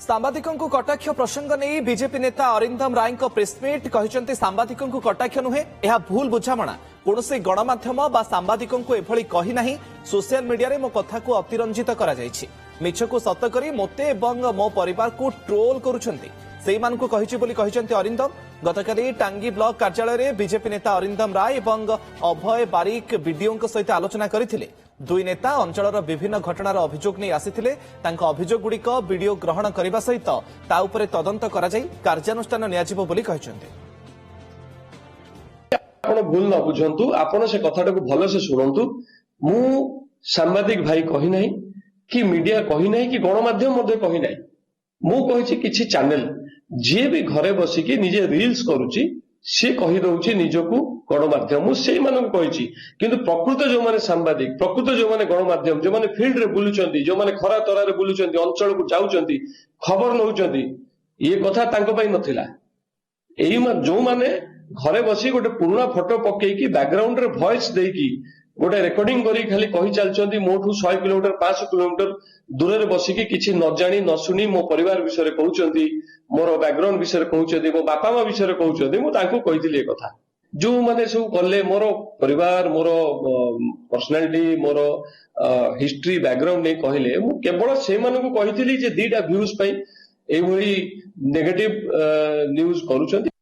सांबादिकों कटाक्ष प्रसंग नहीं बीजेपी नेता अरिंदम राय प्रेसमिट कहते सांबादिकों कटाक्ष नुहे यह भूल बुझामणा कौन गणमाध्यम बा सांबादिकों एभली कही नहीं सोशल मीडिया रे मो कथा को अतिरंजित करा जायछि मिछ को सत करी मोते एवं मो परिवार को ट्रोल करुछंती सेही मानकु कहिछि बोली कहिसंती अरिंदम गतकाली टांगी ब्लॉक कार्यालय रे बीजेपी नेता अरिंदम राय एवं अभय बारिक वीडियो सहित आलोचना करथिले दुई नेता अंचलर विभिन्न घटनार अभियोग नहीं आसिथिले तांको अभियोग गुड़िक वीडियो ग्रहण करने सहित ता उपरे तदंत करा जाई कार्यानुष्ठान नियाजिबो बोली कहिसंती। आपण भूल न बुझंतु आपण से कथाटा को भलो से सुनंतु मु सांबादिक भाई कहि नाही कि मीडिया कहि नाही कि गणमाध्यम मध्ये कहि नाही मु कहिछि किछि चैनल जे भी घरे बसी कि निजे रील्स करूछि से कहि दउछि निजको गणमाध्यम से मानक कहिछि किंतु प्रकृत जो माने सांबादिक प्रकृत जो माने गणमाध्यम जो माने फील्ड रे बुलुचंती जो माने खरा तरा रे बुलुचंती अंचल को जाउचंती खबर नउचंती ये कथा तांको पई नथिला एई जो माने घरे बसी गोटे पुराना फोटो पकई कि बैकग्राउंड रे वॉइस देकी गोटे रेकॉर्डिंग करी खाली कहि चलचंती मोठू 100 किलोमीटर 500 किलोमीटर दूर रे बसी कि किछि न जानी न सुनी मो परिवार विषय कहउचंती मोर बैकग्राउंड विषय कहउचंती मो बापा मा विषय कहउचंती मु तांको कहितली ए कथा जो माने सब कले मोर परिवार मोर पर्सनालिटी मोर हिस्ट्री बैकग्राउंड नहीं कहले मु केवल से मानकु कहितली जे दीटा व्यूज पई एभली नेगेटिव न्यूज करूचंती।